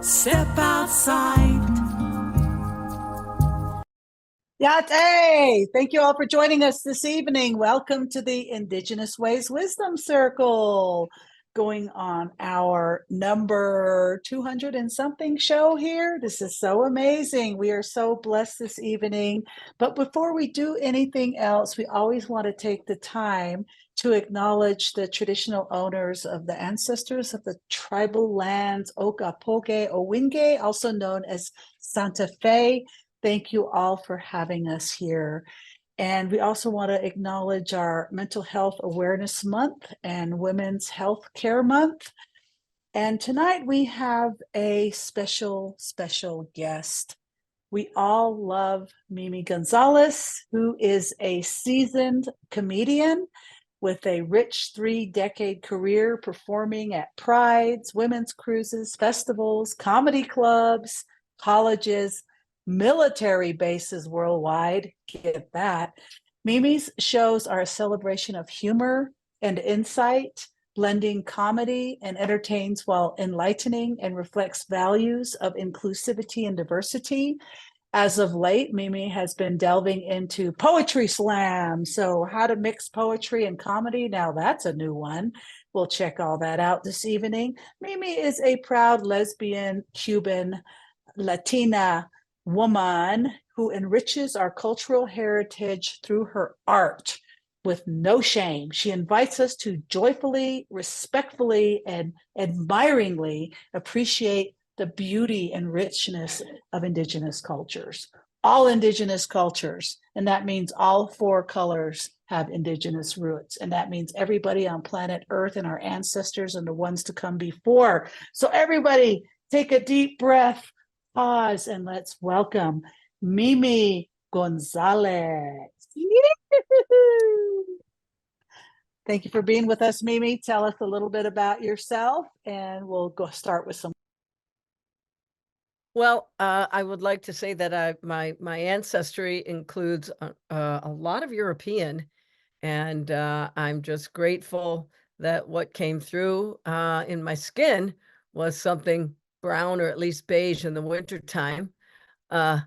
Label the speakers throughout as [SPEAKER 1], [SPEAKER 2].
[SPEAKER 1] Step outside.
[SPEAKER 2] Yate! Thank you all for joining us this evening. Welcome to the Indigenous Ways Wisdom Circle, going on our number 200 and something show here. This is so amazing. We are so blessed this evening. But before we do anything else, we always want to take the time to acknowledge the traditional owners of the ancestors of the tribal lands, Okapoge, Owinge, also known as Santa Fe. Thank you all for having us here. And we also want to acknowledge our Mental Health Awareness Month and Women's Health Care Month. And tonight we have a special guest. We all love Mimi Gonzalez, who is a seasoned comedian with a rich 3-decade career performing at prides, women's cruises, festivals, comedy clubs, colleges, military bases worldwide. Get that. Mimi's shows are a celebration of humor and insight, blending comedy and entertains while enlightening, and reflects values of inclusivity and diversity. As of late, Mimi has been delving into poetry slam. So how to mix poetry and comedy. Now that's a new one. We'll check all that out this evening. Mimi is a proud lesbian, Cuban, Latina woman who enriches our cultural heritage through her art with no shame. She invites us to joyfully, respectfully, and admiringly appreciate the beauty and richness of Indigenous cultures. All Indigenous cultures, and that means all 4 colors have Indigenous roots, and that means everybody on planet Earth and our ancestors and the ones to come before. So everybody take a deep breath, pause, and let's welcome Mimi Gonzalez. Thank you for being with us, Mimi. Tell us a little bit about yourself, and we'll go start with some.
[SPEAKER 3] Well, I would like to say that my ancestry includes a lot of European, and I'm just grateful that what came through in my skin was something brown or at least beige in the wintertime. But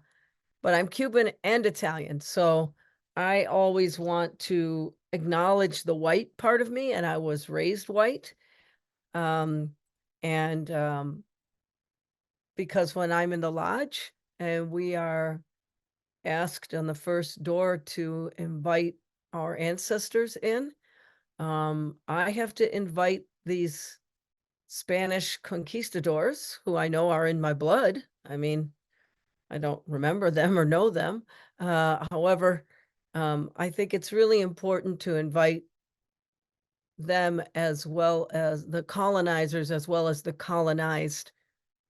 [SPEAKER 3] I'm Cuban and Italian, so I always want to acknowledge the white part of me, and I was raised white. Because when I'm in the lodge and we are asked on the first door to invite our ancestors in, I have to invite these Spanish conquistadors who I know are in my blood. I mean, I don't remember them or know them. However, I think it's really important to invite them as well as the colonizers, as well as the colonized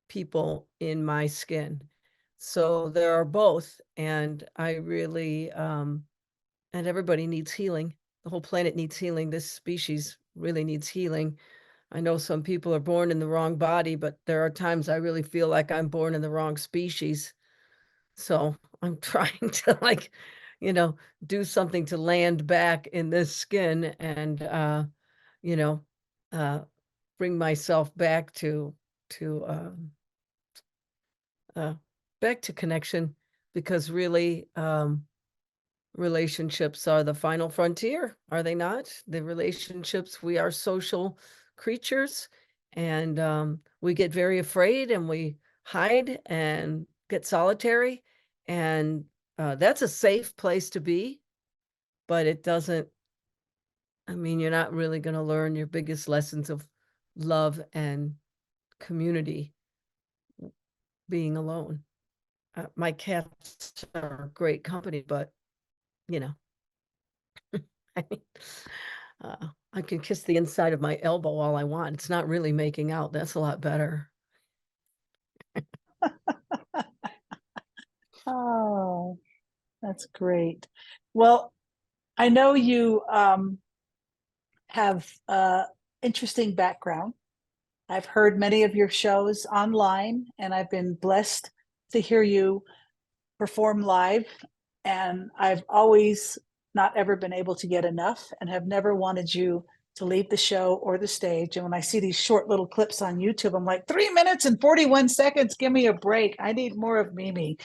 [SPEAKER 3] people in my skin. So there are both, and I really and everybody needs healing. The whole planet needs healing. This species really needs healing. I know some people are born in the wrong body, but there are times I really feel like I'm born in the wrong species. So I'm trying to do something to land back in this skin and you know bring myself back to back to connection, because really relationships are the final frontier, are they not? The relationships, we are social creatures, and we get very afraid and we hide and get solitary, and that's a safe place to be, but it doesn't, I mean, you're not really going to learn your biggest lessons of love and community being alone. My cats are great company, but I mean, I can kiss the inside of my elbow all I want. It's not really making out. That's a lot better.
[SPEAKER 2] Oh, that's great. Well, I know you have interesting background. I've heard many of your shows online, and I've been blessed to hear you perform live. And I've always not ever been able to get enough, and have never wanted you to leave the show or the stage. And when I see these short little clips on YouTube, I'm like, 3 minutes and 41 seconds. Give me a break. I need more of Mimi.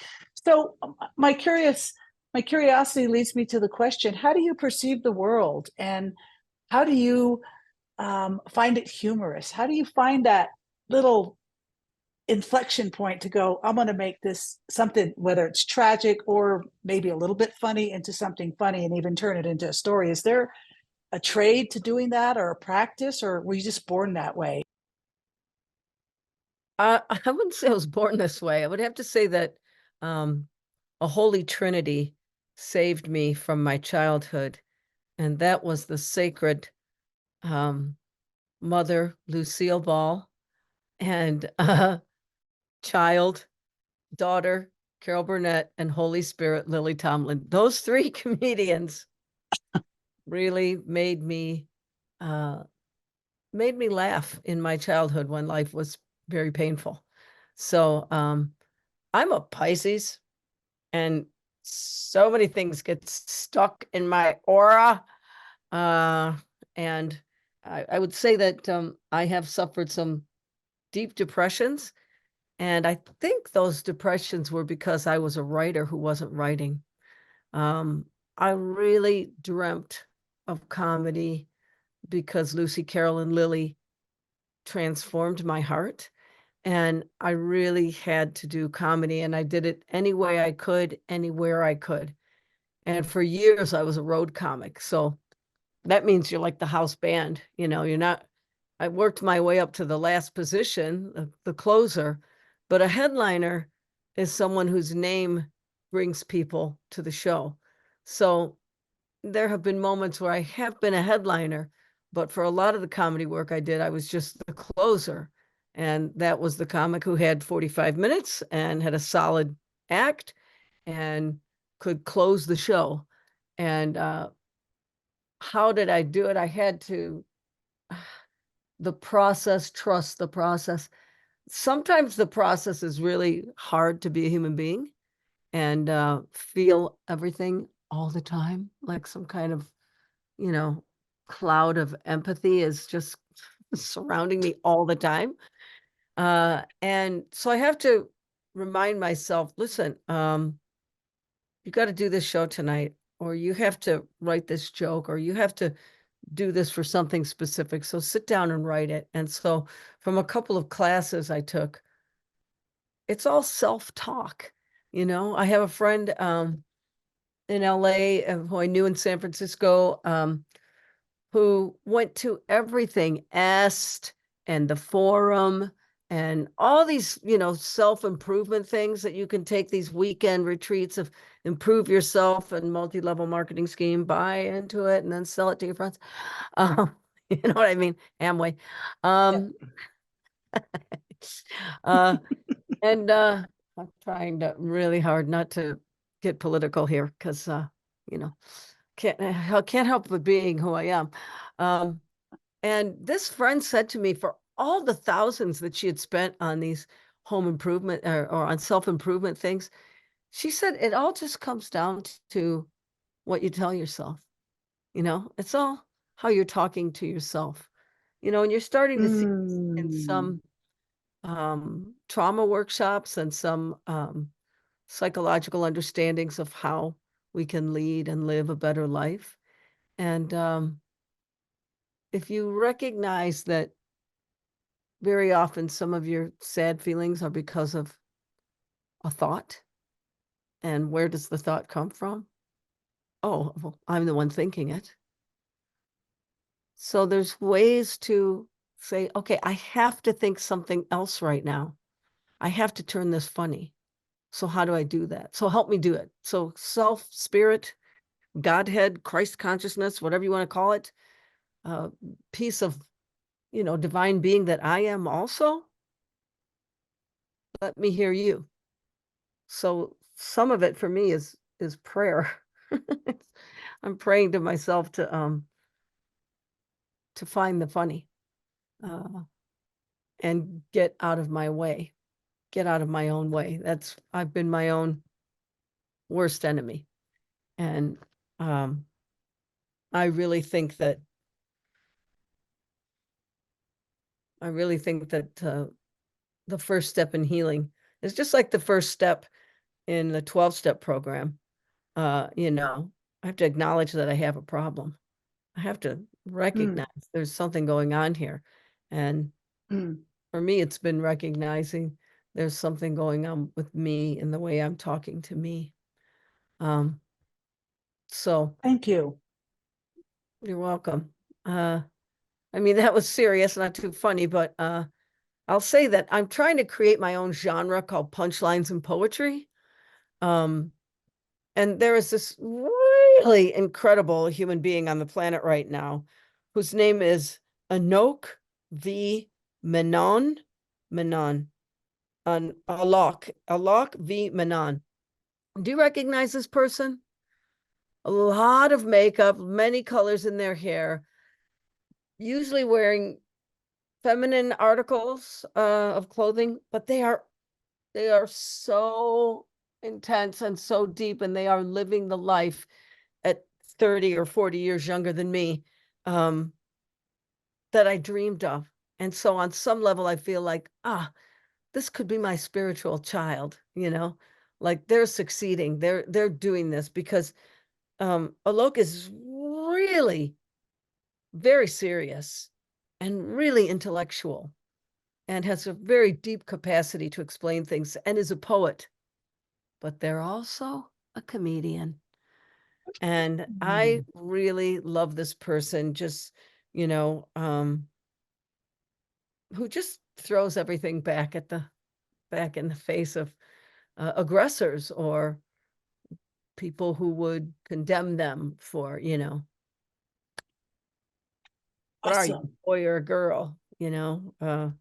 [SPEAKER 2] So my curiosity leads me to the question, how do you perceive the world? And how do you find it humorous? How do you find that little inflection point to go, I'm going to make this something, whether it's tragic or maybe a little bit funny, into something funny and even turn it into a story? Is there a trade to doing that, or a practice, or were you just born that way?
[SPEAKER 3] I wouldn't say I was born this way. I would have to say that um, a holy trinity saved me from my childhood, and that was the sacred um, mother, Lucille Ball, and child, daughter, Carol Burnett, and Holy Spirit, Lily Tomlin. Those three comedians really uh, made me laugh in my childhood when life was very painful. So I'm a Pisces, and so many things get stuck in my aura. And I would say that I have suffered some deep depressions. And I think those depressions were because I was a writer who wasn't writing. Um, I really dreamt of comedy because Lucy Carroll and Lily transformed my heart. And I really had to do comedy, and I did it any way I could, anywhere I could. And for years, I was a road comic. So that means you're like the house band, you're not, I worked my way up to the last position, the closer, but a headliner is someone whose name brings people to the show. So there have been moments where I have been a headliner, but for a lot of the comedy work I did, I was just the closer. And that was the comic who had 45 minutes and had a solid act and could close the show. And how did I do it? I had to, trust the process. Sometimes the process is really hard to be a human being and feel everything all the time, like some kind of, cloud of empathy is just surrounding me all the time. And so I have to remind myself, listen, you got to do this show tonight, or you have to write this joke, or you have to do this for something specific. So sit down and write it. And so from a couple of classes I took, it's all self-talk. I have a friend in LA who I knew in San Francisco, who went to everything, EST and the Forum and all these, self-improvement things that you can take, these weekend retreats of improve yourself and multi-level marketing scheme, buy into it and then sell it to your friends. You know what I mean? Amway. uh, and I'm trying really hard not to get political here because, can't help but being who I am. And this friend said to me, for all the thousands that she had spent on these home improvement or on self-improvement things, she said it all just comes down to what you tell yourself. It's all how you're talking to yourself. And you're starting to see in some trauma workshops and some psychological understandings of how we can lead and live a better life. And if you recognize that very often some of your sad feelings are because of a thought, and where does the thought come from? Oh, well, I'm the one thinking it. So there's ways to say, okay, I have to think something else right now. I have to turn this funny. So how do I do that? So help me do it. So self, spirit, Godhead, Christ consciousness, whatever you want to call it, piece of, divine being that I am also. Let me hear you. So some of it for me is prayer. I'm praying to myself to find the funny and get out of my way, get out of my own way. I've been my own worst enemy. And I really think that I really think that the first step in healing is just like the first step in the 12-step program. You know, I have to acknowledge that I have a problem. I have to recognize there's something going on here. And for me, it's been recognizing there's something going on with me and the way I'm talking to me. So
[SPEAKER 2] Thank you.
[SPEAKER 3] you're welcome. I mean, that was serious, not too funny, but I'll say that I'm trying to create my own genre called punchlines and poetry. And there is this really incredible human being on the planet right now whose name is Anok V. Menon. Alok V. Menon. Do you recognize this person? A lot of makeup, many colors in their hair, usually wearing feminine articles of clothing, but they are so intense and so deep, and they are living the life at 30 or 40 years younger than me that I dreamed of. And so on some level, I feel like, this could be my spiritual child, you know, like they're succeeding. They're doing this because Alok is really very serious and really intellectual and has a very deep capacity to explain things and is a poet, but they're also a comedian. And I really love this person, just, you know, who just throws everything back in the face of aggressors or people who would condemn them for, you know, what are you,
[SPEAKER 2] Awesome.
[SPEAKER 3] boy or a girl, you know?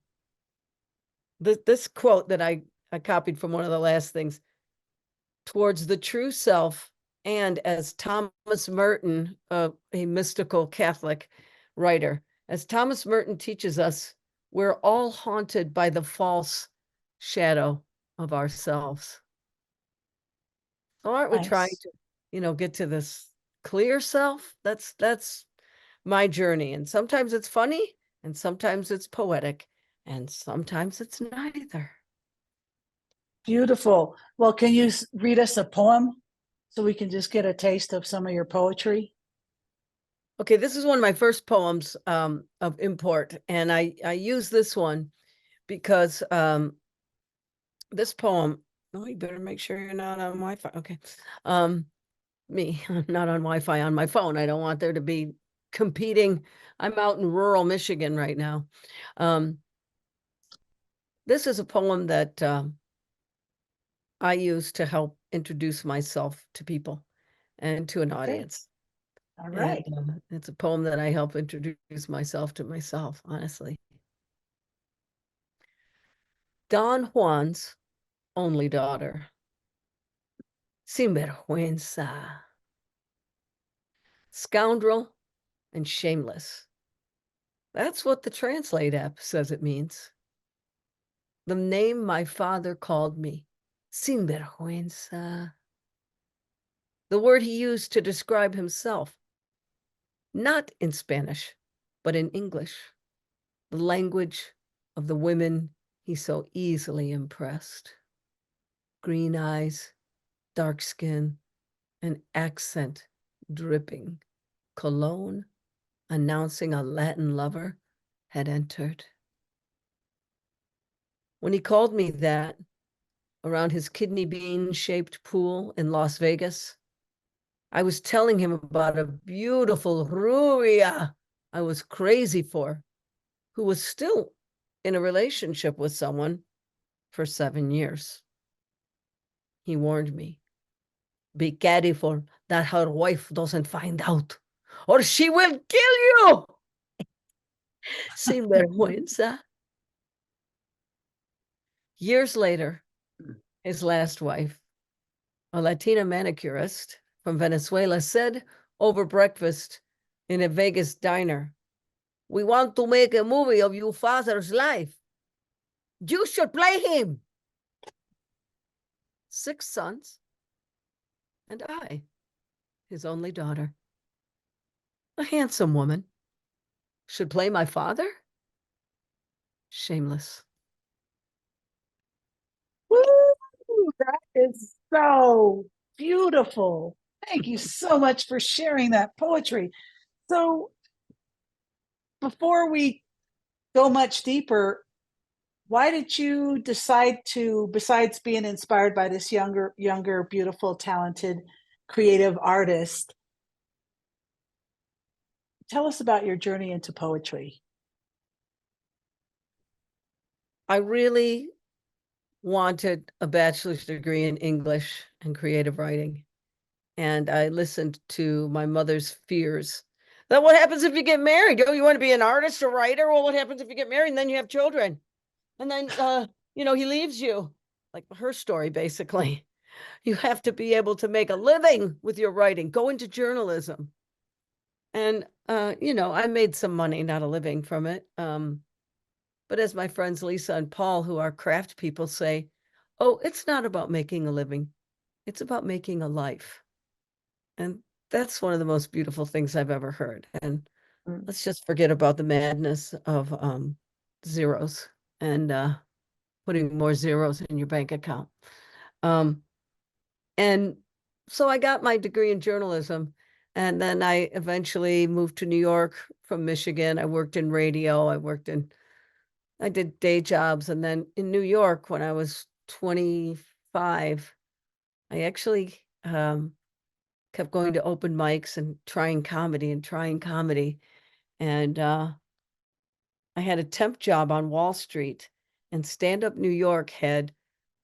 [SPEAKER 3] This quote that I copied from one of the last things, towards the true self, and as Thomas Merton, a mystical Catholic writer, as Thomas Merton teaches us, we're all haunted by the false shadow of ourselves. So aren't we trying
[SPEAKER 2] Nice.
[SPEAKER 3] to, you know, get to this clear self? That's my journey. And sometimes it's funny, and sometimes it's poetic, and sometimes it's neither.
[SPEAKER 2] Beautiful. Well, can you read us a poem so we can just get a taste of some of your poetry?
[SPEAKER 3] Okay, this is one of my first poems of import, and I use this one because this poem. Oh, you better make sure you're not on Wi-Fi. Okay, me, I'm not on Wi-Fi on my phone. I don't want there to be competing. I'm out in rural Michigan right now. This is a poem that I use to help introduce myself to people and to an audience.
[SPEAKER 2] All
[SPEAKER 3] And
[SPEAKER 2] right.
[SPEAKER 3] it's a poem that I help introduce myself to myself, honestly. Don Juan's only daughter. Sinvergüenza. Scoundrel and shameless. That's what the Translate app says it means. The name my father called me. Sinvergüenza. The word he used to describe himself. Not in Spanish, but in English. The language of the women he so easily impressed. Green eyes, dark skin, an accent dripping. Cologne, announcing a Latin lover, had entered. When he called me that around his kidney bean-shaped pool in Las Vegas, I was telling him about a beautiful rubia I was crazy for, who was still in a relationship with someone for 7 years. He warned me, be careful that her wife doesn't find out, or she will kill you. Sin vergüenza. Years later, his last wife, a Latina manicurist from Venezuela, said over breakfast in a Vegas diner, we want to make a movie of your father's life. You should play him. 6 sons, and I, his only daughter, a handsome woman, should play my father? shameless.
[SPEAKER 2] Woo! That is so beautiful. Thank you so much for sharing that poetry. So, before we go much deeper, why did you decide to, besides being inspired by this younger, beautiful, talented, creative artist, tell us about your journey into poetry?
[SPEAKER 3] I really wanted a bachelor's degree in English and creative writing. And I listened to my mother's fears. That what happens if you get married? Oh, you want to be an artist or writer? Well, what happens if you get married and then you have children? And then he leaves you. Like her story, basically. You have to be able to make a living with your writing, go into journalism. And I made some money, not a living from it. But as my friends Lisa and Paul, who are craft people, say, oh, it's not about making a living. It's about making a life. And that's one of the most beautiful things I've ever heard. And let's just forget about the madness of zeros and putting more zeros in your bank account. And so I got my degree in journalism. And then I eventually moved to New York from Michigan. I worked in radio. I did day jobs. And then in New York, when I was 25, I actually kept going to open mics and trying comedy. And I had a temp job on Wall Street, and Stand Up New York had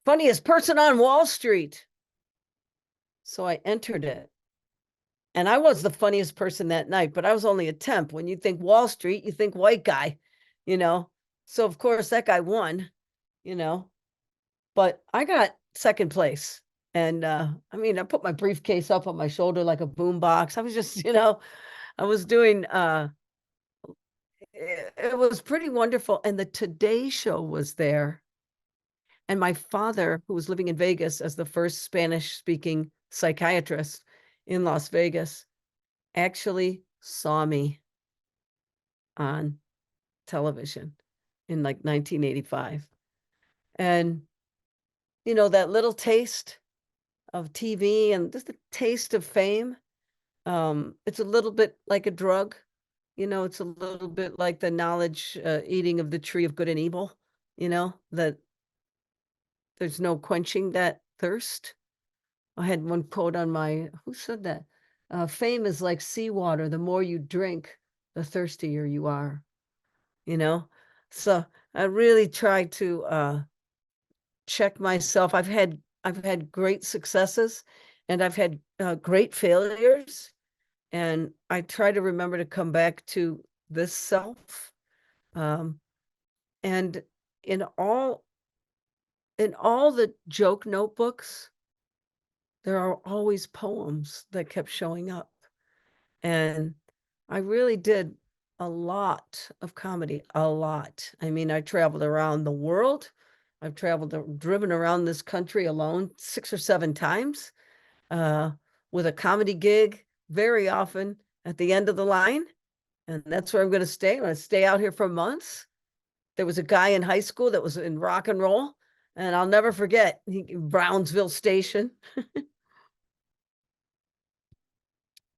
[SPEAKER 3] funniest person on Wall Street. So I entered it. And I was the funniest person that night, but I was only a temp. When you think Wall Street, you think white guy, you know? So of course that guy won, you know, but I got second place. And I put my briefcase up on my shoulder like a boombox. I was just, I was doing it was pretty wonderful. And the Today Show was there. And my father, who was living in Vegas as the first Spanish speaking psychiatrist in Las Vegas, actually saw me on television in like 1985. And, that little taste of TV and just a taste of fame, it's a little bit like a drug. It's a little bit like the knowledge eating of the tree of good and evil, that there's no quenching that thirst. I had one quote on who said that? Fame is like seawater. The more you drink, the thirstier you are, So I really try to check myself. I've had great successes and I've had great failures. And I try to remember to come back to this self. And in all the joke notebooks, there are always poems that kept showing up. And I really did a lot of comedy, a lot. I traveled around the world. I've driven around this country alone 6 or 7 times with a comedy gig very often at the end of the line. And that's where I'm going to stay. I'm going to stay out here for months. There was a guy in high school that was in rock and roll, and I'll never forget Brownsville Station.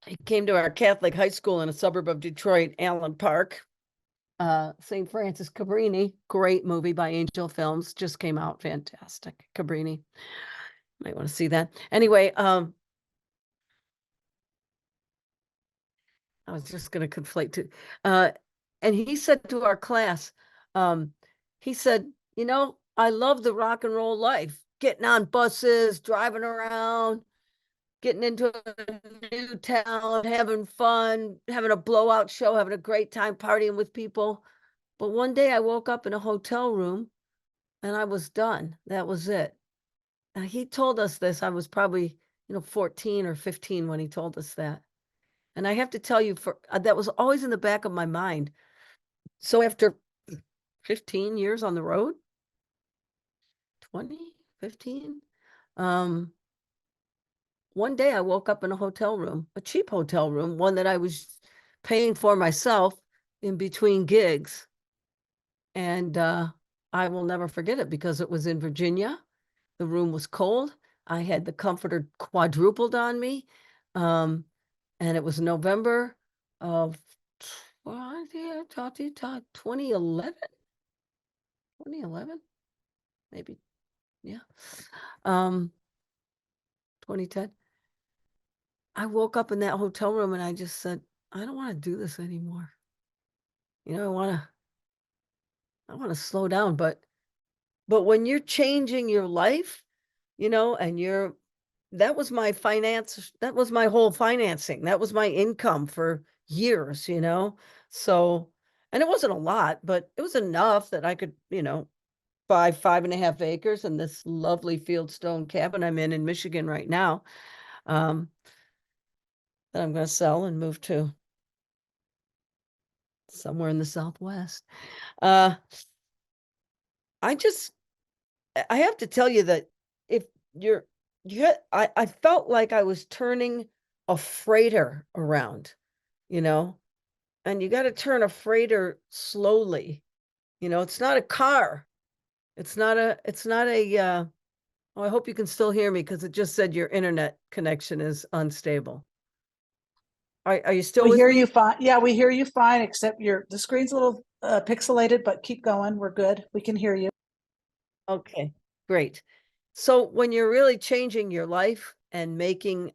[SPEAKER 3] He came to our Catholic high school in a suburb of Detroit, Allen Park. St. Francis Cabrini, great movie by Angel Films, just came out. Fantastic. Cabrini. Might want to see that. Anyway, I was just going to conflate too. And he said to our class, he said, I love the rock and roll life, getting on buses, driving around, getting into a new town, having fun, having a blowout show, having a great time partying with people. But one day I woke up in a hotel room and I was done. That was it. And he told us this. I was probably, 14 or 15 when he told us that. And I have to tell you, that was always in the back of my mind. So after 15 years on the road, 20, 15, one day I woke up in a hotel room, a cheap hotel room, one that I was paying for myself in between gigs. And I will never forget it because it was in Virginia. The room was cold. I had the comforter quadrupled on me. And it was November of 2011, 2011, maybe. Yeah. 2010. I woke up in that hotel room and I just said, I don't want to do this anymore. You know, I want to slow down, but when you're changing your life, you know, and that was my finance, that was my whole financing. That was my income for years, you know? So, and it wasn't a lot, but it was enough that I could, you know, buy 5.5 acres in this lovely fieldstone cabin I'm in Michigan right now. That I'm going to sell and move to somewhere in the Southwest. I have to tell you that if I felt like I was turning a freighter around, you know, and you got to turn a freighter slowly. You know, it's not a car. It's not a, oh, I hope you can still hear me because it just said your internet connection is unstable. Are you still
[SPEAKER 2] We
[SPEAKER 3] with
[SPEAKER 2] hear
[SPEAKER 3] me?
[SPEAKER 2] you fine. Yeah, we hear you fine, except the screen's a little pixelated, but keep going. We're good. We can hear you.
[SPEAKER 3] Okay, great. So when you're really changing your life and making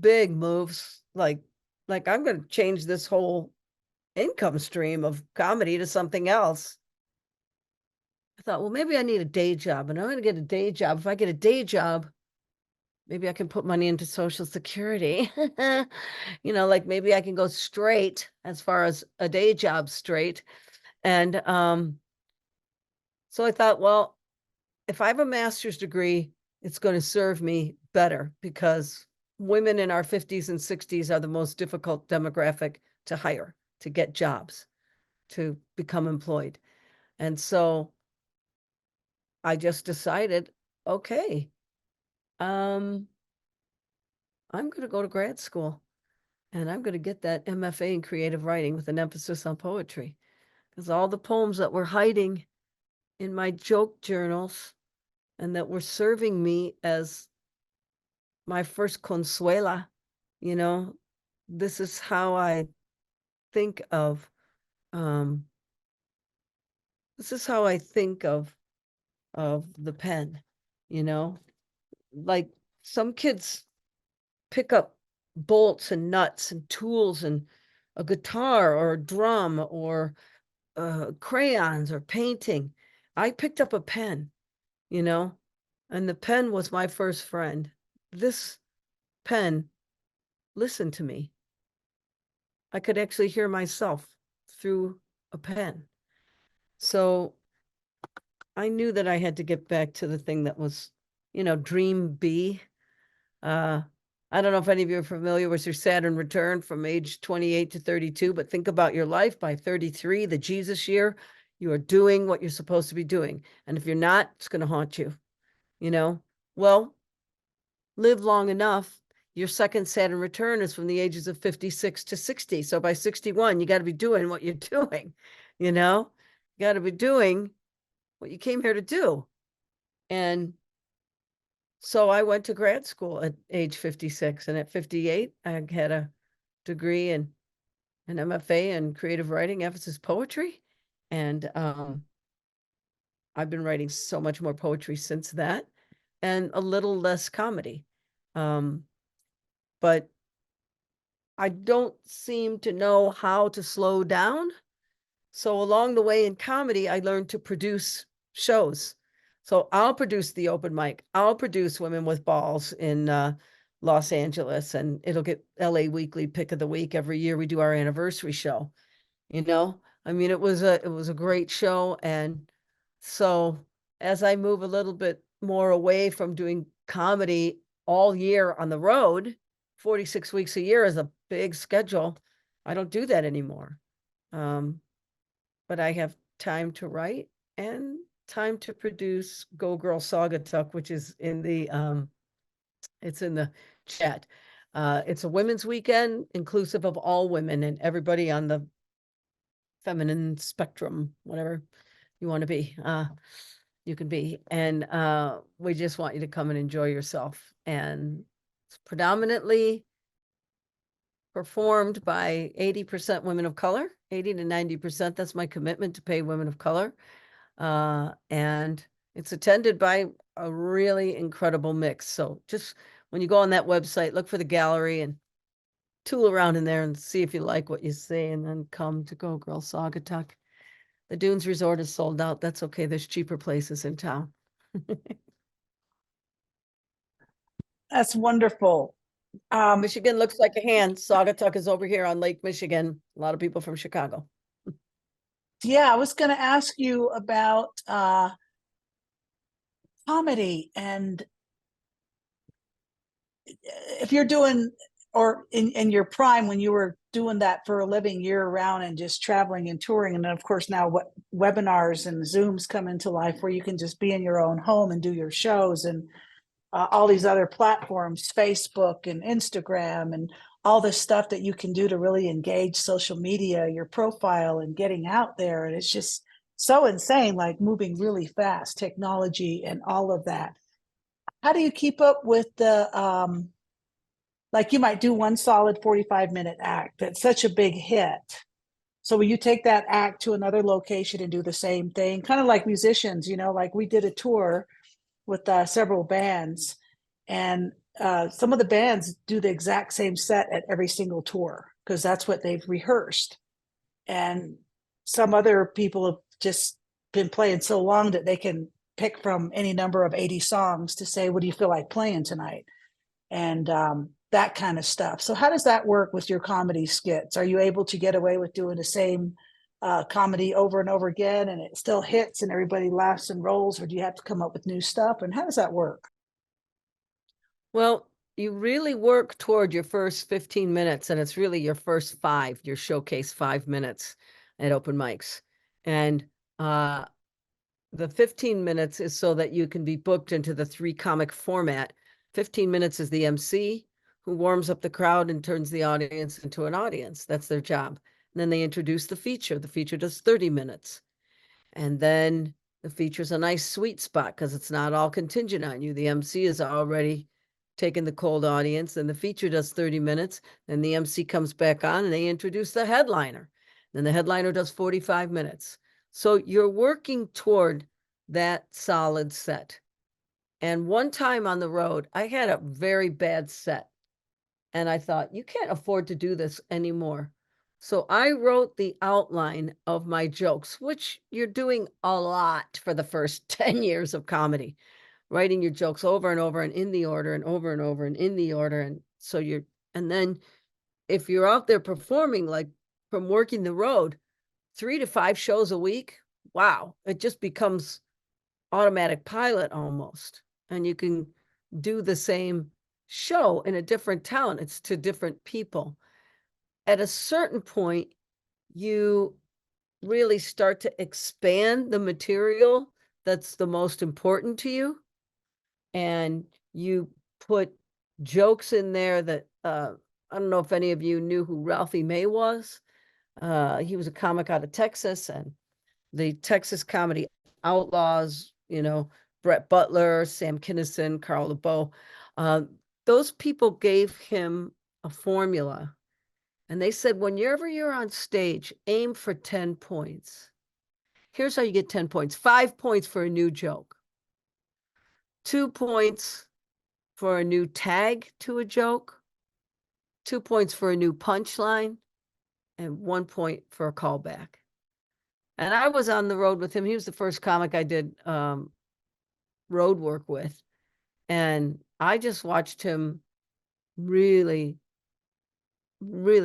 [SPEAKER 3] big moves, like I'm going to change this whole income stream of comedy to something else. I thought, well, maybe I need a day job, and I'm going to get a day job. If I get a day job, maybe I can put money into Social Security. You know, like maybe I can go straight as far as a day job straight. And so I thought, well, if I have a master's degree, it's going to serve me better because women in our 50s and 60s are the most difficult demographic to hire, to get jobs, to become employed. And so I just decided, okay, I'm going to go to grad school and I'm going to get that MFA in creative writing with an emphasis on poetry because all the poems that were hiding in my joke journals and that were serving me as my first consuela, you know, this is how I think of, um, this is how I think of the pen, you know, like some kids pick up bolts and nuts and tools and a guitar or a drum or crayons or painting. I picked up a pen, you know, and the pen was my first friend. This pen listened to me. I could actually hear myself through a pen. So I knew that I had to get back to the thing that was, you know, dream B. I don't know if any of you are familiar with your Saturn return from age 28 to 32, but think about your life by 33, the Jesus year, you are doing what you're supposed to be doing. And if you're not, it's going to haunt you, you know? Well, live long enough. Your second Saturn return is from the ages of 56 to 60. So by 61, you got to be doing what you're doing, you know? You got to be doing what you came here to do. And so I went to grad school at age 56, and at 58, I had a degree in an MFA in creative writing, emphasis poetry. And I've been writing so much more poetry since that and a little less comedy. But I don't seem to know how to slow down. So along the way in comedy, I learned to produce shows. So I'll produce the open mic. I'll produce Women with Balls in Los Angeles, and it'll get LA Weekly Pick of the Week every year. We do our anniversary show. You know, I mean, it was a great show, and so as I move a little bit more away from doing comedy all year on the road, 46 weeks a year is a big schedule. I don't do that anymore. But I have time to write and time to produce Go Girl Saugatuck, which is in the it's in the chat. It's a women's weekend inclusive of all women, and everybody on the feminine spectrum, whatever you want to be, you can be. And we just want you to come and enjoy yourself. And it's predominantly performed by 80% women of color, 80 to 90%. That's my commitment, to pay women of color. And it's attended by a really incredible mix. So just when you go on that website, look for the gallery and tool around in there and see if you like what you see, and then come to Go Girl Saugatuck. The Dunes Resort is sold out. That's okay. There's cheaper places in town.
[SPEAKER 2] That's wonderful.
[SPEAKER 3] Michigan looks like a hand. Saugatuck is over here on Lake Michigan. A lot of people from Chicago.
[SPEAKER 2] Yeah, I was going to ask you about comedy, and if you're doing, or in your prime when you were doing that for a living year round and just traveling and touring, and then of course now what webinars and Zooms come into life where you can just be in your own home and do your shows, and all these other platforms, Facebook and Instagram, and all this stuff that you can do to really engage social media, your profile, and getting out there. And it's just so insane, like moving really fast, technology and all of that. How do you keep up with the, like you might do one solid 45-minute act that's such a big hit. So will you take that act to another location and do the same thing? Kind of like musicians, you know, like we did a tour with several bands, and some of the bands do the exact same set at every single tour because that's what they've rehearsed. And some other people have just been playing so long that they can pick from any number of 80 songs to say, what do you feel like playing tonight? And that kind of stuff. So how does that work with your comedy skits? Are you able to get away with doing the same comedy over and over again and it still hits and everybody laughs and rolls, or do you have to come up with new stuff? And how does that work?
[SPEAKER 3] Well, you really work toward your first 15 minutes, and it's really your first 5, your showcase 5 minutes at open mics. And the 15 minutes is so that you can be booked into the 3 comic format. 15 minutes is the MC who warms up the crowd and turns the audience into an audience. That's their job. And then they introduce the feature. The feature does 30 minutes. And then the feature's a nice sweet spot because it's not all contingent on you. The MC is already taking the cold audience, and the feature does 30 minutes. Then the MC comes back on and they introduce the headliner. Then the headliner does 45 minutes. So you're working toward that solid set. And one time on the road, I had a very bad set. And I thought, you can't afford to do this anymore. So I wrote the outline of my jokes, which you're doing a lot for the first 10 years of comedy, writing your jokes over and over and in the order and over and over and in the order. And so and then if you're out there performing, like from working the road, 3 to 5 shows a week, wow, it just becomes automatic pilot almost. And you can do the same show in a different town. It's to different people. At a certain point, you really start to expand the material that's the most important to you. And you put jokes in there that, I don't know if any of you knew who Ralphie May was. He was a comic out of Texas, and the Texas Comedy Outlaws, you know, Brett Butler, Sam Kinison, Carl LeBeau, those people gave him a formula. And they said, whenever you're on stage, aim for 10 points. Here's how you get 10 points. 5 points for a new joke. 2 points for a new tag to a joke. 2 points for a new punchline. And 1 point for a callback. And I was on the road with him. He was the first comic I did road work with. And I just watched him really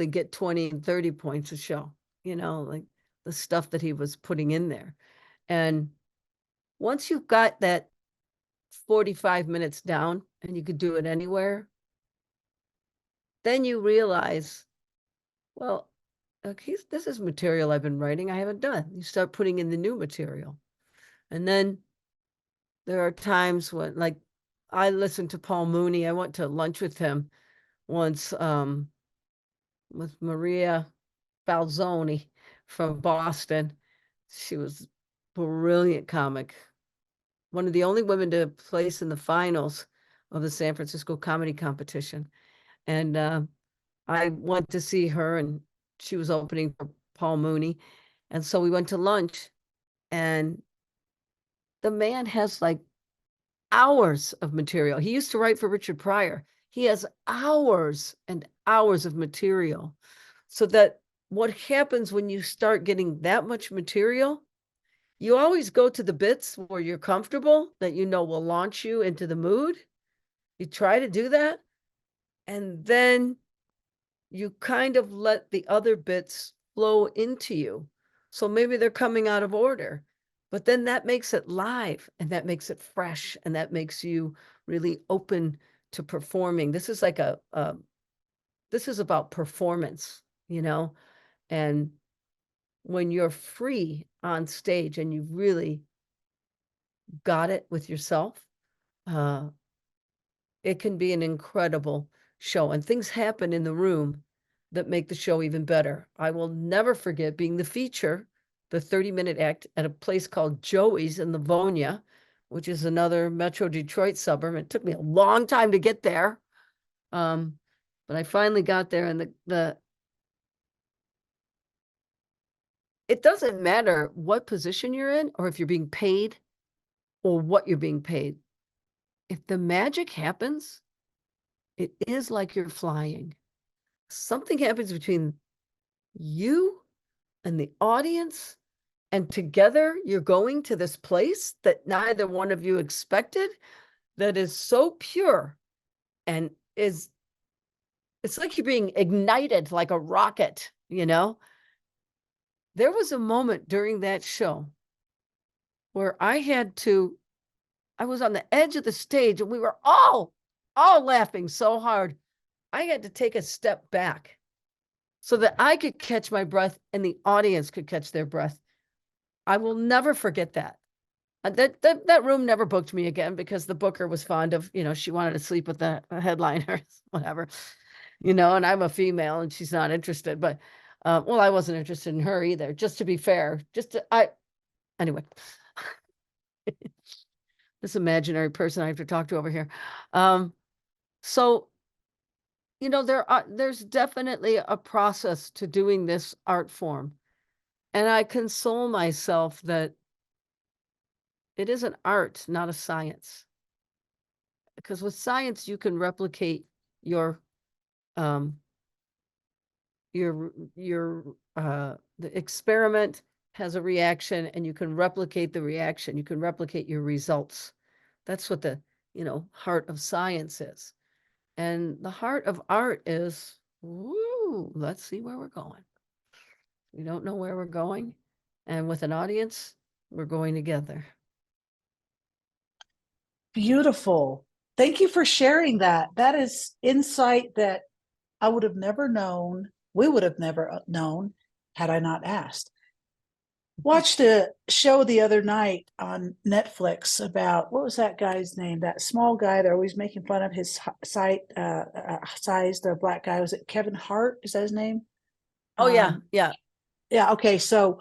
[SPEAKER 3] get 20 and 30 points a show, you know, like the stuff that he was putting in there. And once you've got that 45 minutes down and you could do it anywhere, then you realize, well, okay, this is material I've been writing, I haven't done. You start putting in the new material. And then there are times when, like, I listened to Paul Mooney. I went to lunch with him once with Maria Falzoni, from Boston. She was a brilliant comic. One of the only women to place in the finals of the San Francisco comedy competition. And I went to see her, and she was opening for Paul Mooney. And so we went to lunch, and the man has like hours of material. He used to write for Richard Pryor. He has hours and hours of material. So that what happens when you start getting that much material, you always go to the bits where you're comfortable, that you know will launch you into the mood. You try to do that, and then you kind of let the other bits flow into you. So maybe they're coming out of order, but then that makes it live, and that makes it fresh, and that makes you really open to performing. This is like this is about performance, you know, and when you're free on stage and you really got it with yourself, it can be an incredible show, and things happen in the room that make the show even better. I will never forget being the feature, the 30-minute act at a place called Joey's in Livonia, which is another Metro Detroit suburb. It took me a long time to get there. But I finally got there, and it doesn't matter what position you're in or if you're being paid or what you're being paid. If the magic happens, it is like you're flying. Something happens between you and the audience, and together you're going to this place that neither one of you expected, that is so pure, and it's like you're being ignited like a rocket, you know? There was a moment during that show where I was on the edge of the stage, and we were all laughing so hard. I had to take a step back so that I could catch my breath and the audience could catch their breath. I will never forget that. That room never booked me again, because the booker was fond of, she wanted to sleep with the headliners, whatever, and I'm a female and she's not interested, but, well, I wasn't interested in her either, just to be fair, anyway, this imaginary person I have to talk to over here. So, there's definitely a process to doing this art form. And I console myself that it is an art, not a science. Because with science, you can replicate your the experiment has a reaction, and you can replicate the reaction. You can replicate your results. That's what the, heart of science is. And the heart of art is, woo, let's see where we're going. We don't know where we're going. And with an audience, we're going together.
[SPEAKER 2] Beautiful. Thank you for sharing that. That is insight that I would have never known. We would have never known had I not asked. Watched a show the other night on Netflix about, what was that guy's name? That small guy they're always making fun of, his sized black guy. Was it Kevin Hart? Is that his name?
[SPEAKER 3] Oh, yeah.
[SPEAKER 2] Yeah. Okay. So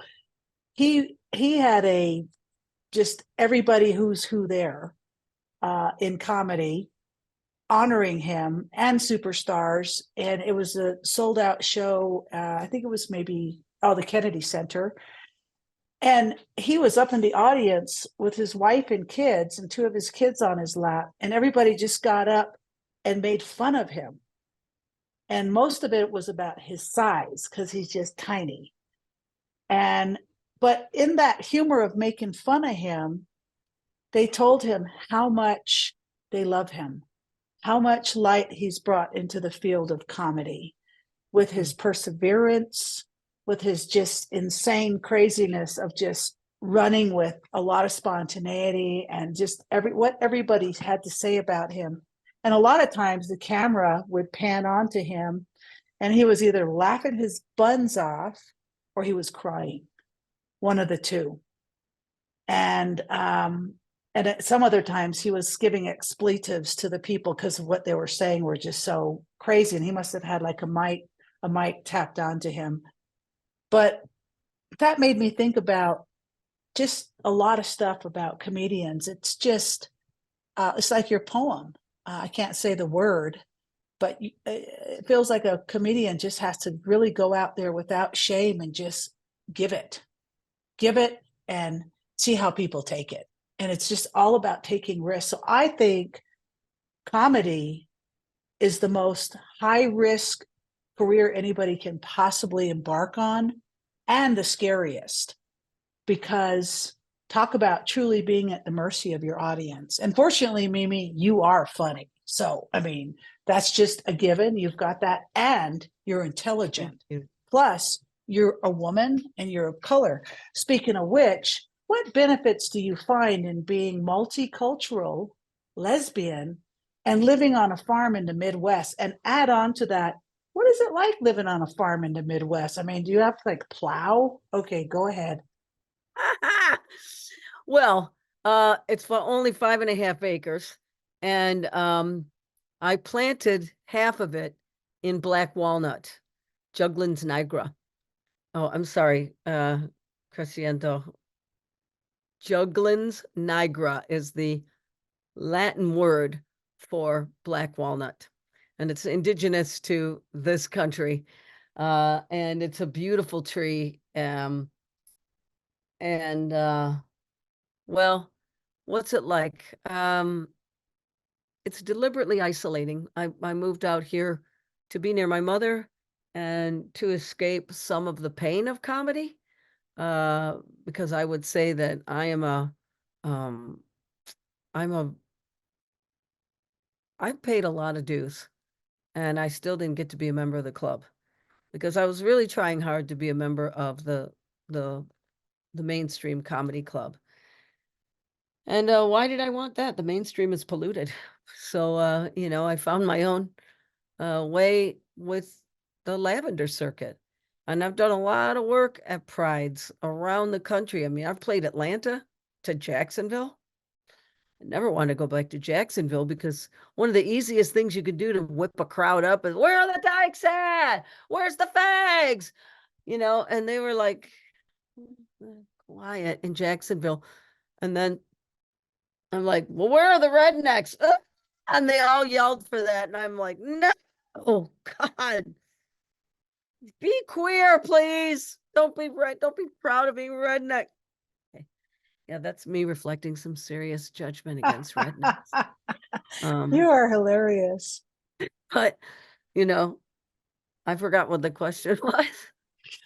[SPEAKER 2] he had just everybody who's who there in comedy honoring him, and superstars. And it was a sold out show. I think it was maybe, the Kennedy Center. And he was up in the audience with his wife and kids, and two of his kids on his lap. And everybody just got up and made fun of him. And most of it was about his size, because he's just tiny. But in that humor of making fun of him, they told him how much they love him, how much light he's brought into the field of comedy, with his perseverance, with his just insane craziness of just running with a lot of spontaneity, and just what everybody had to say about him. And a lot of times the camera would pan onto him, and he was either laughing his buns off or he was crying, one of the two. And at some other times he was giving expletives to the people because of what they were saying were just so crazy. And he must have had like a mic tapped onto him. But that made me think about just a lot of stuff about comedians. It's just, it's like your poem. I can't say the word, but it feels like a comedian just has to really go out there without shame and just give it, give it, and see how people take it. And it's just all about taking risks. So I think comedy is the most high risk career anybody can possibly embark on, and the scariest, because talk about truly being at the mercy of your audience. And fortunately, Mimi, you are funny. So, I mean, that's just a given. You've got that, and you're intelligent. Plus, you're a woman and you're of color. Speaking of which, what benefits do you find in being multicultural, lesbian, and living on a farm in the Midwest? And add on to that, what is it like living on a farm in the Midwest? I mean, do you have to like plow? Okay, go ahead.
[SPEAKER 3] Well, it's for only 5.5 acres. And I planted half of it in black walnut, Juglans nigra. Oh, I'm sorry, Crescendo. Juglans nigra is the Latin word for black walnut, and it's indigenous to this country. And it's a beautiful tree. And well, what's it like? It's deliberately isolating. I moved out here to be near my mother and to escape some of the pain of comedy. Because I would say that um, I'm a, I've paid a lot of dues, and I still didn't get to be a member of the club because I was really trying hard to be a member of the the mainstream comedy club. And why did I want that? The mainstream is polluted. So I found my own way with the lavender circuit. And I've done a lot of work at prides around the country. I mean, I've played Atlanta to Jacksonville. I never want to go back to Jacksonville because one of the easiest things you could do to whip a crowd up is, where are the dykes at? Where's the fags? And they were like, quiet in Jacksonville. And then I'm like, well, where are the rednecks? And they all yelled for that. And I'm like, no, oh God, be queer, please. Don't be proud of being redneck. Okay. Yeah, that's me reflecting some serious judgment against rednecks.
[SPEAKER 2] You are hilarious.
[SPEAKER 3] But I forgot what the question was.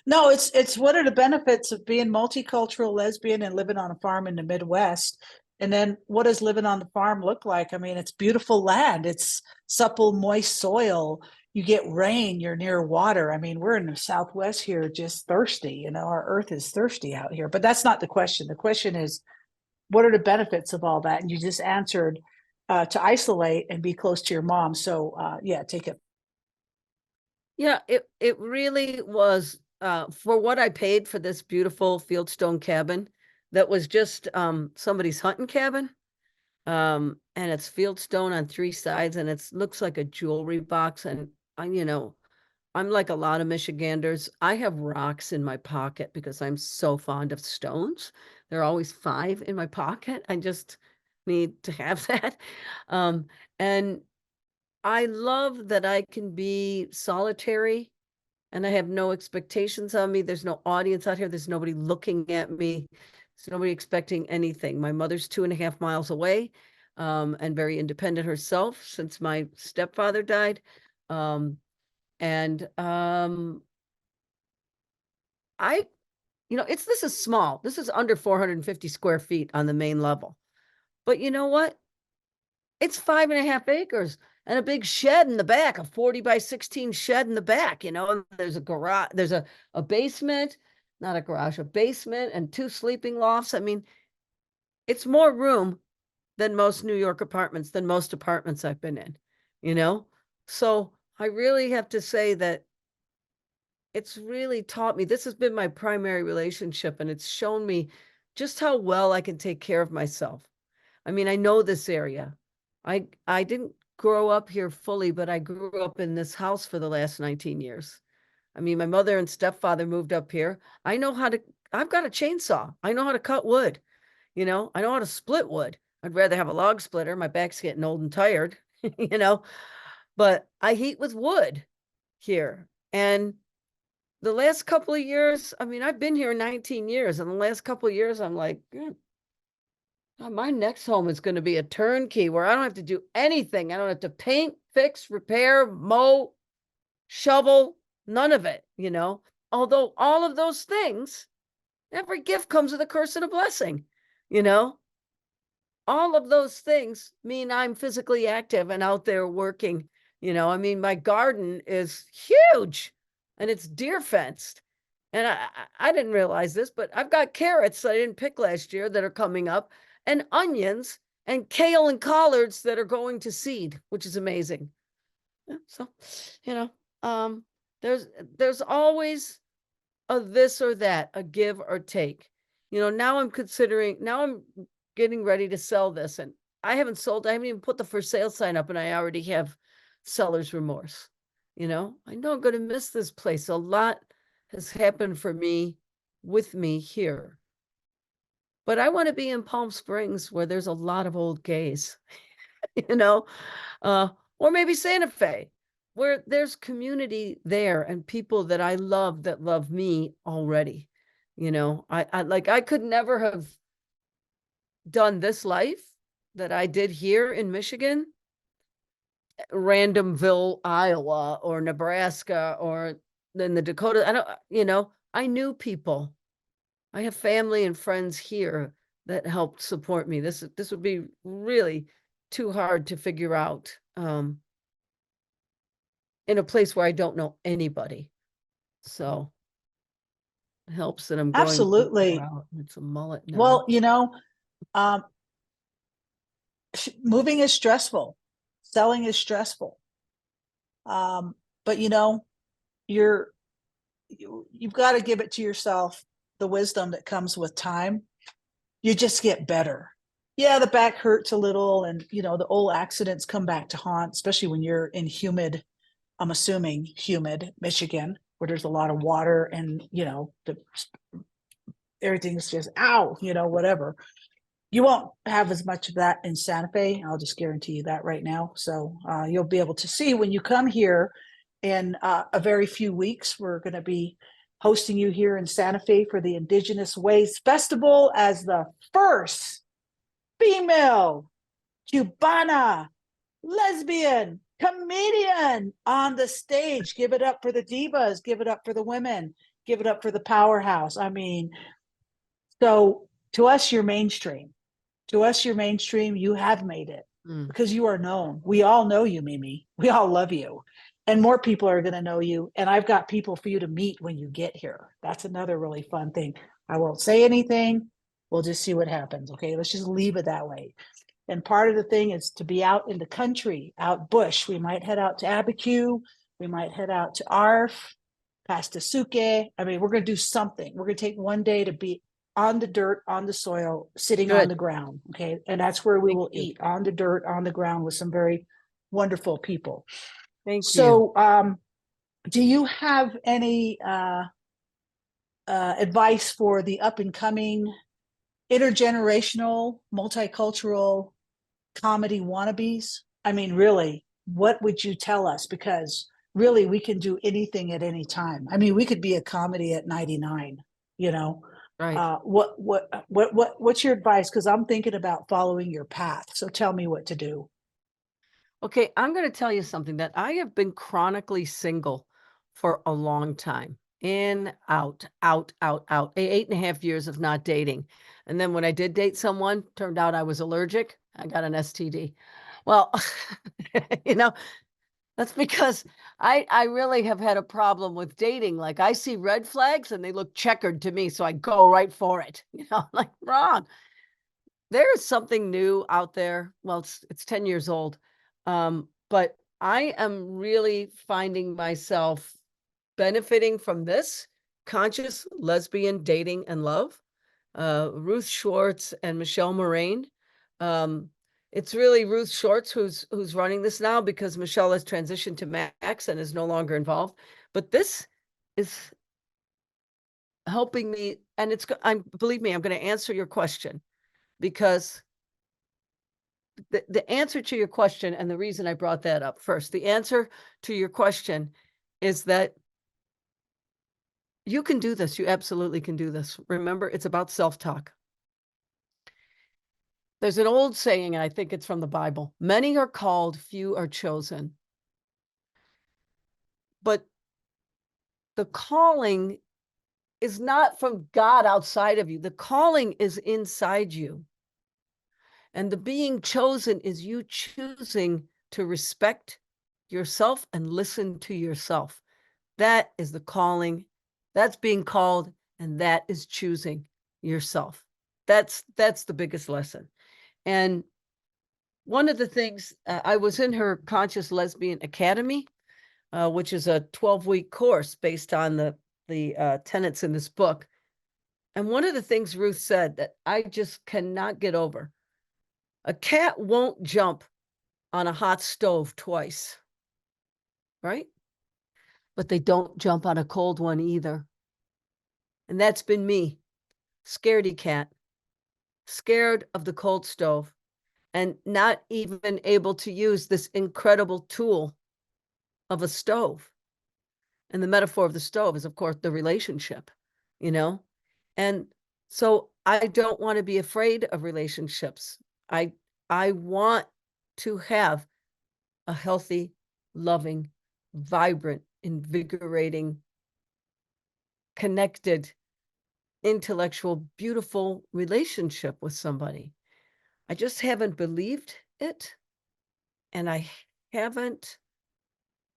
[SPEAKER 2] No, it's what are the benefits of being multicultural, lesbian, and living on a farm in the Midwest? And then what does living on the farm look like? I mean, it's beautiful land. It's supple, moist soil. You get rain, you're near water. I mean, we're in the Southwest here, just thirsty. Our earth is thirsty out here. But that's not the question. The question is, what are the benefits of all that? And you just answered to isolate and be close to your mom. So yeah, take it.
[SPEAKER 3] Yeah, it really was for what I paid for this beautiful fieldstone cabin that was just somebody's hunting cabin. And it's fieldstone on 3 sides, and it looks like a jewelry box. And I'm like a lot of Michiganders. I have rocks in my pocket because I'm so fond of stones. There are always 5 in my pocket. I just need to have that. And I love that I can be solitary and I have no expectations on me. There's no audience out here. There's nobody looking at me. There's nobody expecting anything. My mother's 2.5 miles away, and very independent herself since my stepfather died. And this is small. This is under 450 square feet on the main level. But you know what? It's 5.5 acres and a big shed in the back, a 40 by 16 shed in the back, and there's a garage, there's a basement, not a garage, a basement and 2 sleeping lofts. I mean, it's more room than most New York apartments, than most apartments I've been in. So I really have to say that it's really taught me, this has been my primary relationship, and it's shown me just how well I can take care of myself. I mean, I know this area. I didn't grow up here fully, but I grew up in this house for the last 19 years. I mean, my mother and stepfather moved up here. I know how to I've got a chainsaw. I know how to cut wood. I know how to split wood. I'd rather have a log splitter. My back's getting old and tired, but I heat with wood here. And the last couple of years, I mean, I've been here 19 years, and the last couple of years, I'm like, my next home is going to be a turnkey where I don't have to do anything. I don't have to paint, fix, repair, mow, shovel, none of it, Although all of those things, every gift comes with a curse and a blessing, all of those things mean I'm physically active and out there working. I mean, my garden is huge and it's deer fenced. And I didn't realize this, but I've got carrots that I didn't pick last year that are coming up, and onions and kale and collards that are going to seed, which is amazing. So, there's always a this or that, a give or take. Now I'm getting ready to sell this, and I haven't even put the for sale sign up, and I already have seller's remorse. I know I'm going to miss this place. A lot has happened for me with me here, but I want to be in Palm Springs where there's a lot of old gays, you know, or maybe Santa Fe, where there's community there and people that I love that love me already. I could never have done this life that I did here in Michigan, Randomville, Iowa, or Nebraska, or in the Dakota. I knew people. I have family and friends here that helped support me. This would be really too hard to figure out in a place where I don't know anybody. So it helps that I'm growing
[SPEAKER 2] Absolutely.
[SPEAKER 3] out. It's a mullet now.
[SPEAKER 2] Well, moving is stressful. Selling is stressful. But you've got to give it to yourself, the wisdom that comes with time. You just get better. Yeah, the back hurts a little, and the old accidents come back to haunt, especially when you're in humid, I'm assuming humid Michigan, where there's a lot of water and everything's just whatever. You won't have as much of that in Santa Fe. I'll just guarantee you that right now. So you'll be able to see when you come here in a very few weeks. We're going to be hosting you here in Santa Fe for the IndigenousWays Festival as the first female Cubana lesbian comedian on the stage. Give it up for the divas. Give it up for the women. Give it up for the powerhouse. I mean, so to us, you're mainstream. To us, you're mainstream. You have made it because you are known. We all know you, Mimi. We all love you. And more people are going to know you. And I've got people for you to meet when you get here. That's another really fun thing. I won't say anything. We'll just see what happens. Okay. Let's just leave it that way. And part of the thing is to be out in the country, out bush. We might head out to Abiquiu. We might head out to Arf, Pastasuke. I mean, we're going to do something. We're going to take one day to be on the dirt, on the soil, sitting on the ground. Okay. And that's where we will eat, on the dirt, on the ground, with some very wonderful people.
[SPEAKER 3] Thank you.
[SPEAKER 2] So do you have any advice for the up and coming intergenerational, multicultural comedy wannabes? I mean, really, what would you tell us? Because really, we can do anything at any time. I mean, we could be a comedy at 99,
[SPEAKER 3] Right.
[SPEAKER 2] What's your advice? Because I'm thinking about following your path. So tell me what to do.
[SPEAKER 3] Okay, I'm going to tell you something, that I have been chronically single for a long time. In, out, 8.5 years of not dating. And then when I did date someone, turned out I was allergic. I got an STD. Well, that's because I really have had a problem with dating. Like, I see red flags and they look checkered to me, so I go right for it. Like, wrong. There is something new out there. Well, it's 10 years old. But I am really finding myself benefiting from this conscious lesbian dating and love. Ruth Schwartz and Michelle Moraine. It's really Ruth Schwartz who's running this now, because Michelle has transitioned to Max and is no longer involved. But this is helping me and believe me, I'm going to answer your question, because the answer to your question, and the reason I brought that up first, the answer to your question is that you can do this. You absolutely can do this. Remember, it's about self-talk. There's an old saying, and I think it's from the Bible: many are called, few are chosen. But the calling is not from God outside of you. The calling is inside you. And the being chosen is you choosing to respect yourself and listen to yourself. That is the calling. That's being called, and that is choosing yourself. That's the biggest lesson. And one of the things, I was in her Conscious Lesbian Academy, which is a 12-week course based on the tenets in this book. And one of the things Ruth said that I just cannot get over: a cat won't jump on a hot stove twice, right? But they don't jump on a cold one either. And that's been me, scaredy cat, scared of the cold stove, and not even able to use this incredible tool of a stove. And the metaphor of the stove is, of course, the relationship, you know? And so I don't want to be afraid of relationships. I want to have a healthy, loving, vibrant, invigorating, connected, intellectual, beautiful relationship with somebody. I just haven't believed it, and I haven't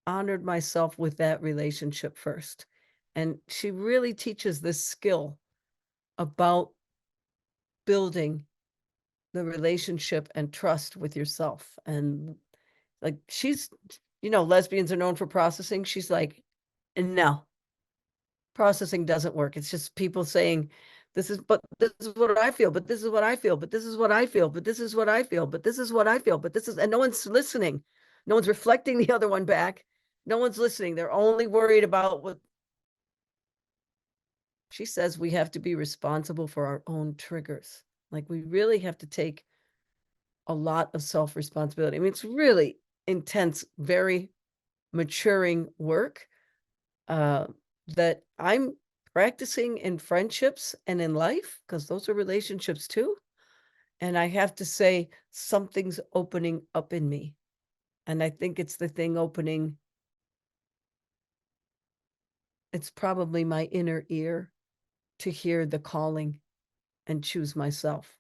[SPEAKER 3] honored myself with that relationship first. And she really teaches this skill about building the relationship and trust with yourself. And like, she's, lesbians are known for processing. She's like, no, processing doesn't work. It's just people saying, this is what I feel, but this is what I feel, but this is what I feel, but this is what I feel, but this is what I feel, but this is, and no one's listening. No one's reflecting the other one back. No one's listening. They're only worried about what she says. We have to be responsible for our own triggers. Like, we really have to take a lot of self-responsibility. I mean, it's really intense, very maturing work that I'm practicing in friendships and in life, because those are relationships too. And I have to say, something's opening up in me. And I think it's the thing opening. It's probably my inner ear to hear the calling and choose myself.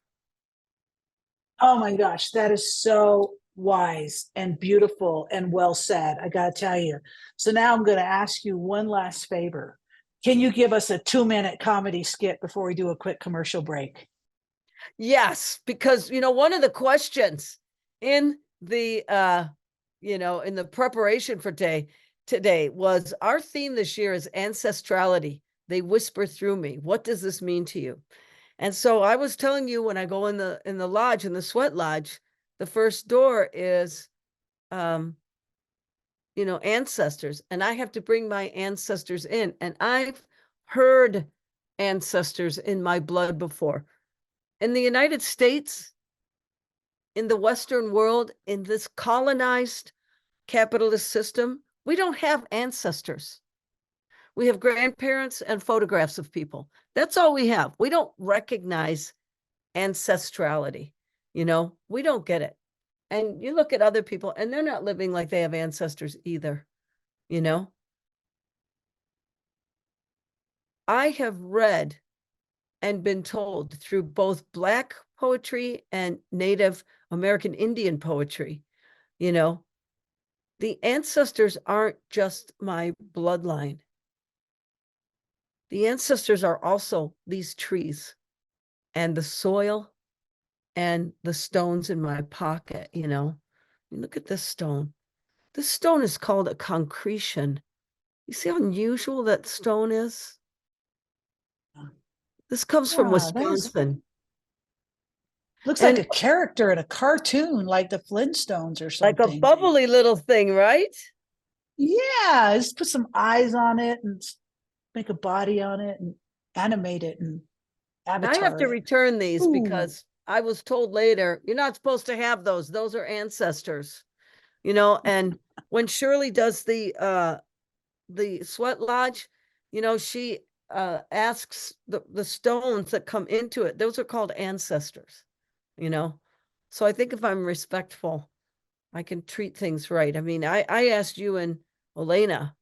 [SPEAKER 2] Oh my gosh, that is so wise and beautiful and well said. I got to tell you. So now I'm going to ask you one last favor. Can you give us a 2-minute comedy skit before we do a quick commercial break?
[SPEAKER 3] Yes, because, one of the questions in the, in the preparation for today was, our theme this year is ancestrality. They whisper through me. What does this mean to you? And so I was telling you, when I go in the lodge, in the sweat lodge, the first door is, ancestors, and I have to bring my ancestors in. And I've heard ancestors in my blood before. In the United States, in the Western world, in this colonized capitalist system, we don't have ancestors. We have grandparents and photographs of people. That's all we have. We don't recognize ancestrality. We don't get it. And you look at other people, and they're not living like they have ancestors either. I have read and been told through both Black poetry and Native American Indian poetry, the ancestors aren't just my bloodline. The ancestors are also these trees and the soil and the stones in my pocket. Look at this stone. This stone is called a concretion. You see how unusual that stone is? This comes from Wisconsin.
[SPEAKER 2] Looks like a character in a cartoon, like the Flintstones or something.
[SPEAKER 3] Like a bubbly little thing, right?
[SPEAKER 2] Yeah, just put some eyes on it and make a body on it and animate it. And
[SPEAKER 3] I have to
[SPEAKER 2] Avatar.
[SPEAKER 3] return these
[SPEAKER 2] Ooh.
[SPEAKER 3] because I was told later, you're not supposed to have those. Those are ancestors, you know, and when Shirley does the sweat lodge, you know, she asks the stones that come into it. Those are called ancestors, you know. So I think if I'm respectful, I can treat things right. I mean, I asked you and Elena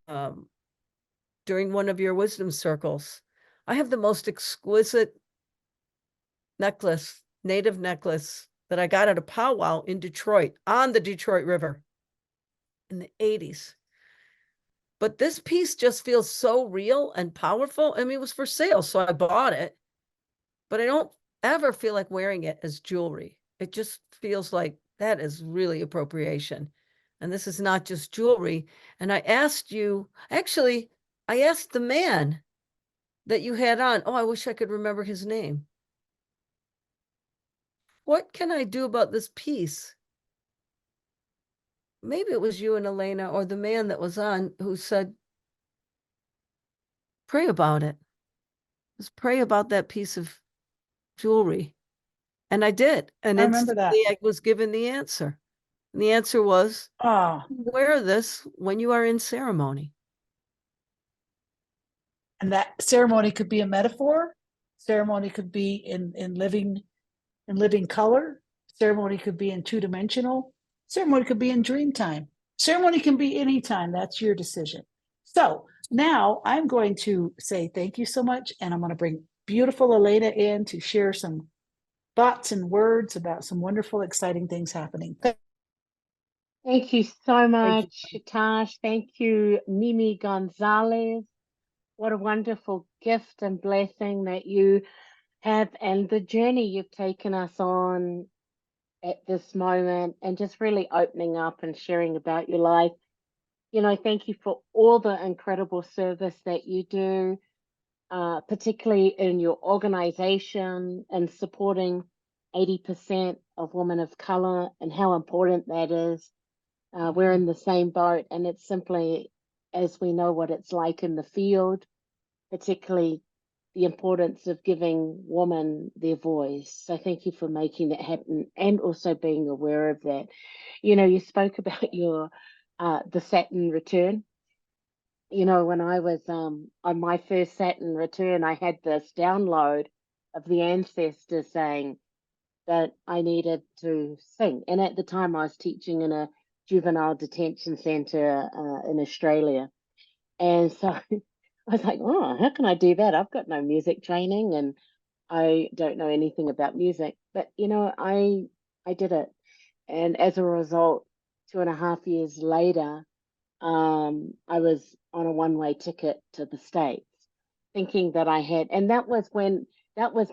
[SPEAKER 3] um, during one of your wisdom circles. I have the most exquisite necklace, native necklace that I got at a powwow in Detroit on the Detroit River in the 80s. But this piece just feels so real and powerful. I mean, it was for sale, so I bought it, but I don't ever feel like wearing it as jewelry. It just feels like that is really appropriation. And this is not just jewelry. And I asked you, actually, I asked the man that you had on. Oh, I wish I could remember his name. What can I do about this piece? Maybe it was you and Elena or the man that was on who said, pray about it. Just pray about that piece of jewelry. And I did. And
[SPEAKER 2] I remember
[SPEAKER 3] instantly
[SPEAKER 2] that.
[SPEAKER 3] I was given the answer. And the answer was,
[SPEAKER 2] Ah,
[SPEAKER 3] wear this when you are in ceremony.
[SPEAKER 2] and that ceremony could be a metaphor. Ceremony could be in living color. Ceremony could be in two-dimensional. Ceremony could be in dream time. Ceremony can be anytime. That's your decision. So now I'm going to say thank you so much, and I'm going to bring beautiful Elena in to share some thoughts and words about some wonderful, exciting things happening.
[SPEAKER 4] Thank you so
[SPEAKER 3] Thank
[SPEAKER 4] much, Tash. Thank you, Mimi Gonzalez. What a wonderful gift and blessing that you have, and the journey you've taken us on at this moment, and just really opening up and sharing about your life. You know, thank you for all the incredible service that you do, particularly in your organization and supporting 80% of women of color, and how important that is. We're in the same boat, and it's simply, as we know what it's like in the field, particularly the importance of giving women their voice. So thank you for making that happen, and also being aware of that. You know, you spoke about your the Saturn return. You know, when I was on my first Saturn return, I had this download of the ancestors saying that I needed to sing. And at the time, I was teaching in a juvenile detention center in Australia. And so I was like, oh, how can I do that? I've got no music training and I don't know anything about music. But, you know, I did it. And as a result, 2.5 years later, I was on a one-way ticket to the States, thinking that I had, and that was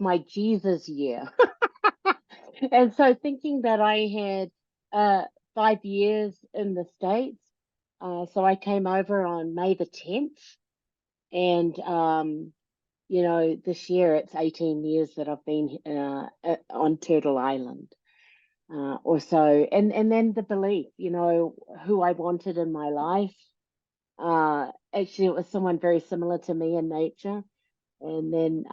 [SPEAKER 4] my Jesus year. And so thinking that I had 5 years in the States, so I came over on May the 10th, and you know, this year it's 18 years that I've been on Turtle Island, or so, and then the belief, you know, who I wanted in my life. Actually, it was someone very similar to me in nature, and then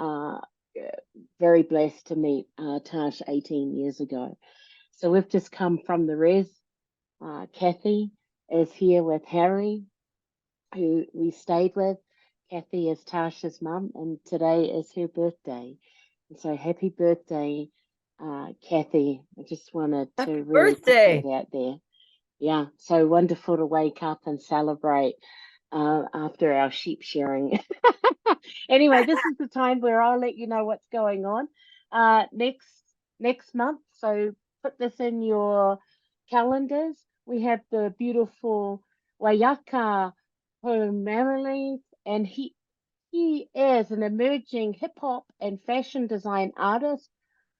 [SPEAKER 4] very blessed to meet Tash 18 years ago. So we've just come from the res. Kathy is here with Harry, who we stayed with. Kathy is Tasha's mum, and today is her birthday. And so happy birthday, Kathy. I just wanted
[SPEAKER 3] Happy
[SPEAKER 4] to really
[SPEAKER 3] birthday.
[SPEAKER 4] put that out there. Yeah, so wonderful to wake up and celebrate after our sheep shearing. Anyway, this is the time where I'll let you know what's going on next month. So put this in your calendars. We have the beautiful Wayaka Homerily, and he is an emerging hip hop and fashion design artist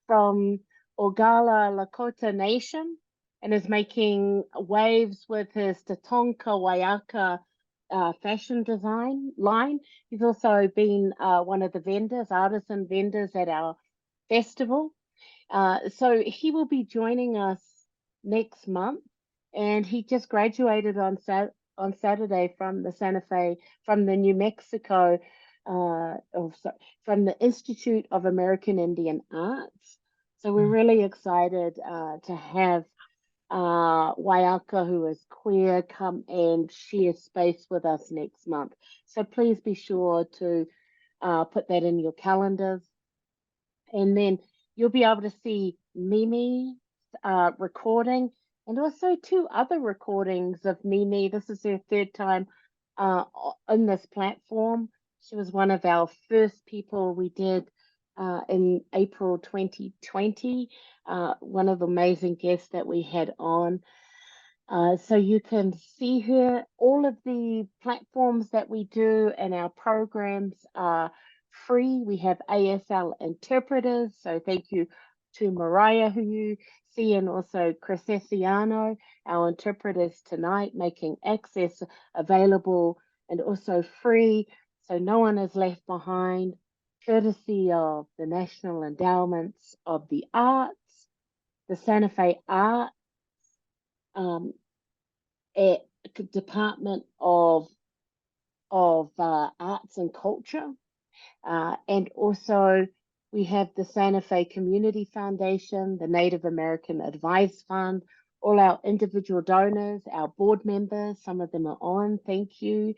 [SPEAKER 4] from Ogala Lakota Nation, and is making waves with his Tatonka Wayaka fashion design line. He's also been one of the vendors, artisan vendors at our festival. So he will be joining us next month, and he just graduated on Saturday from the Santa Fe, from the New Mexico from the Institute of American Indian Arts. So we're really excited to have Waiaka, who is queer, come and share space with us next month. So please be sure to put that in your calendars. And then you'll be able to see Mimi recording and also 2 other recordings of Mimi. This is her 3rd time on this platform. She was one of our first people we did in April 2020, one of the amazing guests that we had on. So you can see here all of the platforms that we do, and our programs are free. We have ASL interpreters, so thank you to Mariah, who you see, and also Chris Essiano, our interpreters tonight, making access available and also free, so no one is left behind, courtesy of the National Endowments of the Arts, the Santa Fe Art Department of Arts and Culture, and also we have the Santa Fe Community Foundation, the Native American Advice Fund, all our individual donors, our board members, some of them are on, thank you.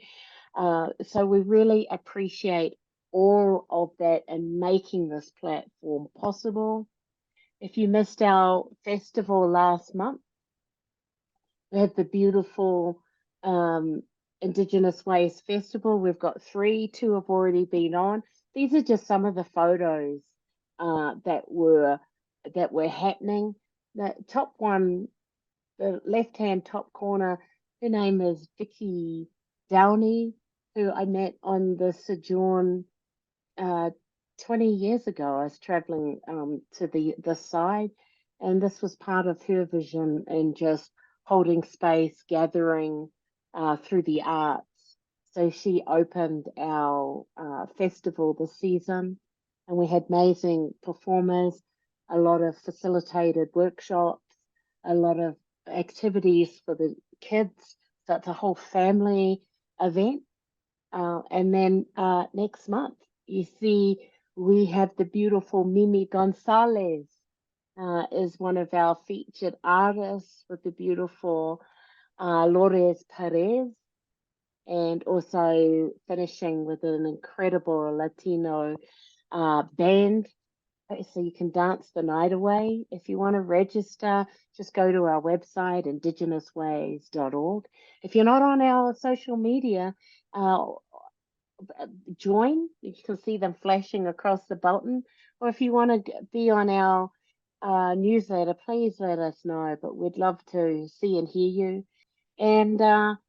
[SPEAKER 4] So we really appreciate all of that and making this platform possible. If you missed our festival last month, we had the beautiful Indigenous Ways Festival. We've got 3, 2 have already been on. These are just some of the photos that were happening. The top one, the left-hand top corner, her name is Vicky Downey, who I met on the Sojourn 20 years ago. I was traveling to this side, and this was part of her vision and just holding space, gathering through the arts. So she opened our festival this season, and we had amazing performers, a lot of facilitated workshops, a lot of activities for the kids. So it's a whole family event. And then next month, you see, we have the beautiful Mimi Gonzalez is one of our featured artists, with the beautiful Lores Perez, and also finishing with an incredible Latino band. So you can dance the night away. If you want to register, just go to our website, IndigenousWays.org. If you're not on our social media, join. You can see them flashing across the button. Or if you want to be on our newsletter, please let us know. But we'd love to see and hear you. And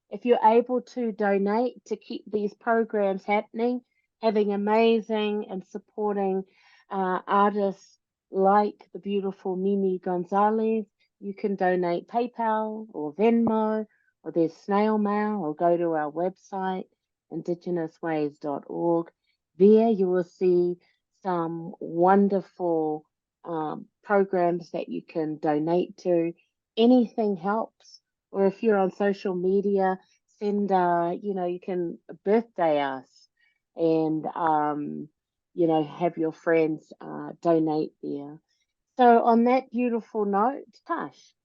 [SPEAKER 4] if you're able to donate to keep these programs happening, having amazing and supporting artists like the beautiful Mimi Gonzalez, you can donate PayPal or Venmo, or there's snail mail, or go to our website, IndigenousWays.org. There you will see some wonderful programs that you can donate to. Anything helps. Or if you're on social media, send, you can birthday us and, have your friends donate there. So on that beautiful note, Tash.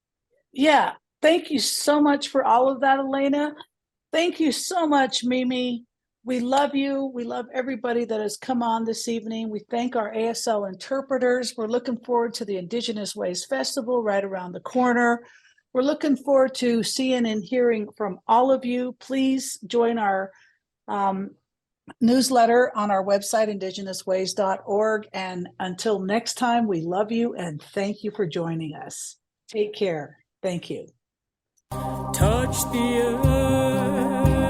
[SPEAKER 2] Yeah, thank you so much for all of that, Elena. Thank you so much, Mimi. We love you. We love everybody that has come on this evening. We thank our ASL interpreters. We're looking forward to the Indigenous Ways Festival right around the corner. We're looking forward to seeing and hearing from all of you. Please join our newsletter on our website, IndigenousWays.org. And until next time, we love you and thank you for joining us. Take care. Thank you.
[SPEAKER 1] Touch the earth.